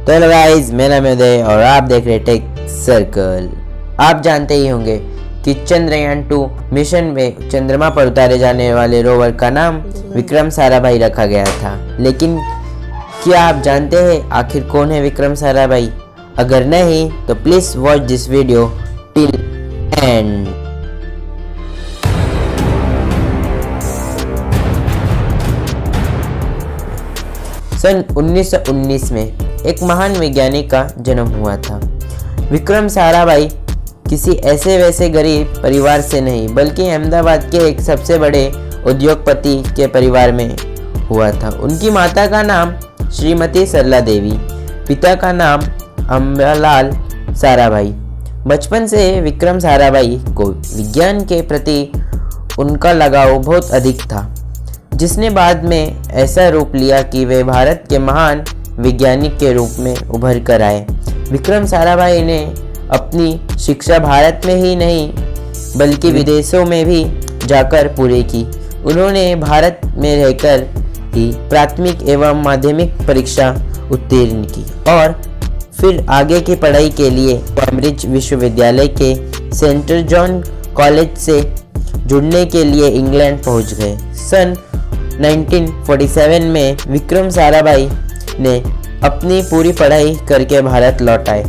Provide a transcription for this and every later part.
तो hello guys, मेरा नाम है उदय और आप देख रहे टेक सर्कल। आप जानते ही होंगे कि चंद्रयान 2 मिशन में चंद्रमा पर उतारे जाने वाले रोवर का नाम विक्रम साराभाई रखा गया था। लेकिन क्या आप जानते हैं आखिर कौन है विक्रम साराभाई? अगर नहीं तो please watch this video till end. सन 1919 में एक महान वैज्ञानिक का जन्म हुआ था। विक्रम साराभाई किसी ऐसे वैसे गरीब परिवार से नहीं बल्कि अहमदाबाद के एक सबसे बड़े उद्योगपति के परिवार में हुआ था। उनकी माता का नाम श्रीमती सरला देवी, पिता का नाम अंबालाल साराभाई। बचपन से विक्रम साराभाई को विज्ञान के प्रति उनका लगाव बहुत अधिक था, जिसने बाद में ऐसा रूप लिया कि वे भारत के महान वैज्ञानिक के रूप में उभर कर आए। विक्रम साराभाई ने अपनी शिक्षा भारत में ही नहीं बल्कि विदेशों में भी जाकर पूरी की। उन्होंने भारत में रहकर ही प्राथमिक एवं माध्यमिक परीक्षा उत्तीर्ण की और फिर आगे की पढ़ाई के लिए कैम्ब्रिज विश्वविद्यालय के सेंट जॉन कॉलेज से जुड़ने के लिए इंग्लैंड पहुंच गए। सन 1947 में विक्रम साराभाई ने अपनी पूरी पढ़ाई करके भारत लौट आए।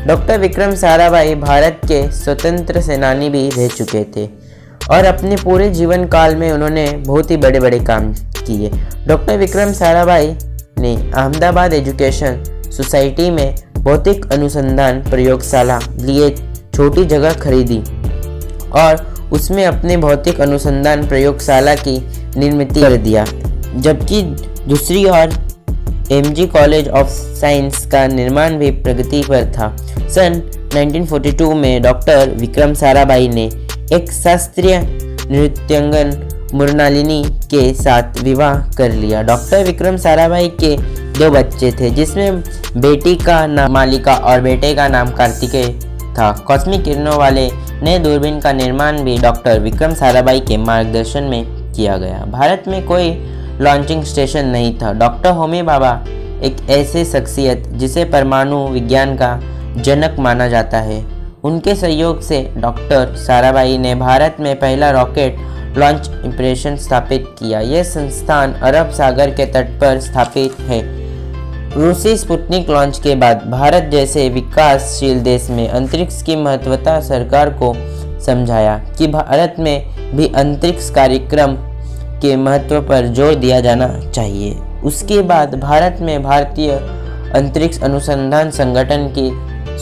डॉक्टर विक्रम साराभाई भारत के स्वतंत्र सेनानी भी रह चुके थे और अपने पूरे जीवन काल में उन्होंने बहुत ही बड़े बड़े काम किए। डॉक्टर विक्रम साराभाई ने अहमदाबाद एजुकेशन सोसाइटी में भौतिक अनुसंधान प्रयोगशाला लिए छोटी जगह खरीदी और उसमें अपने भौतिक अनुसंधान प्रयोगशाला की निर्मित कर दिया, जबकि दूसरी ओर एमजी कॉलेज ऑफ साइंस का निर्माण भी प्रगति पर था। सन 1942 में डॉक्टर विक्रम साराभाई ने एक शास्त्रीय नृत्यांगन मृणालिनी के साथ विवाह कर लिया। डॉक्टर विक्रम साराभाई के 2 बच्चे थे, जिसमें बेटी का नाम मालिका और बेटे का नाम कार्तिकेय था। कॉस्मिक किरणों वाले नए दूरबीन का निर्माण भी डॉक्टर विक्रम साराभाई के मार्गदर्शन में किया गया। भारत में कोई लॉन्चिंग स्टेशन नहीं था। डॉक्टर होमी भाभा एक ऐसे शख्सियत जिसे परमाणु विज्ञान का जनक माना जाता है। उनके सहयोग से डॉक्टर साराभाई ने भारत में पहला रॉकेट लॉन्च ऑपरेशन स्थापित किया। यह संस्थान अरब सागर के तट पर स्थापित है। रूसी स्पुतनिक लॉन्च के बाद भारत जैसे विकासशील देश में अंतरिक्ष की महत्वता सरकार को समझाया कि भारत में भी अंतरिक्ष कार्यक्रम के महत्व पर जोर दिया जाना चाहिए। उसके बाद भारत में भारतीय अंतरिक्ष अनुसंधान संगठन की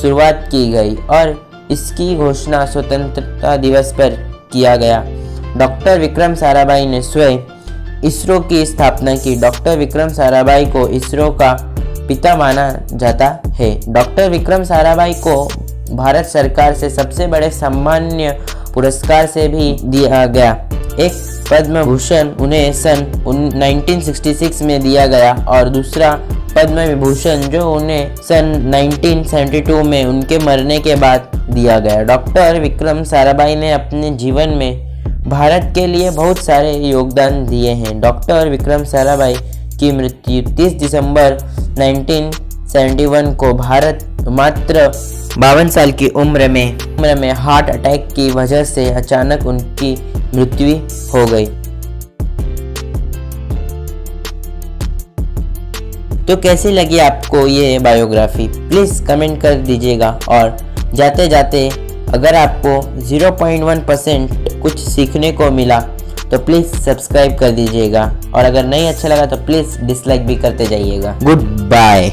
शुरुआत की गई और इसकी घोषणा स्वतंत्रता दिवस पर किया गया। डॉक्टर विक्रम साराभाई ने स्वयं इसरो की स्थापना की। डॉक्टर विक्रम साराभाई को इसरो का पिता माना जाता है। डॉक्टर विक्रम साराभाई को भारत सरकार से सबसे बड़े सम्मान्य पुरस्कार से भी दिया गया। एक पद्म भूषण उन्हें सन 1966 में दिया गया और दूसरा पद्म विभूषण जो उन्हें सन 1972 में उनके मरने के बाद दिया गया। डॉक्टर विक्रम साराभाई ने अपने जीवन में भारत के लिए बहुत सारे योगदान दिए हैं। डॉक्टर विक्रम साराभाई की मृत्यु 30 दिसंबर 1971 को भारत मात्र 52 साल की उम्र में हार्ट अटैक की वजह से अचानक उनकी मृत्यु हो गई। तो कैसी लगी आपको ये बायोग्राफी? प्लीज कमेंट कर दीजिएगा और जाते जाते अगर आपको 0.1% कुछ सीखने को मिला तो प्लीज सब्सक्राइब कर दीजिएगा और अगर नहीं अच्छा लगा तो प्लीज डिसलाइक भी करते जाइएगा। Good bye.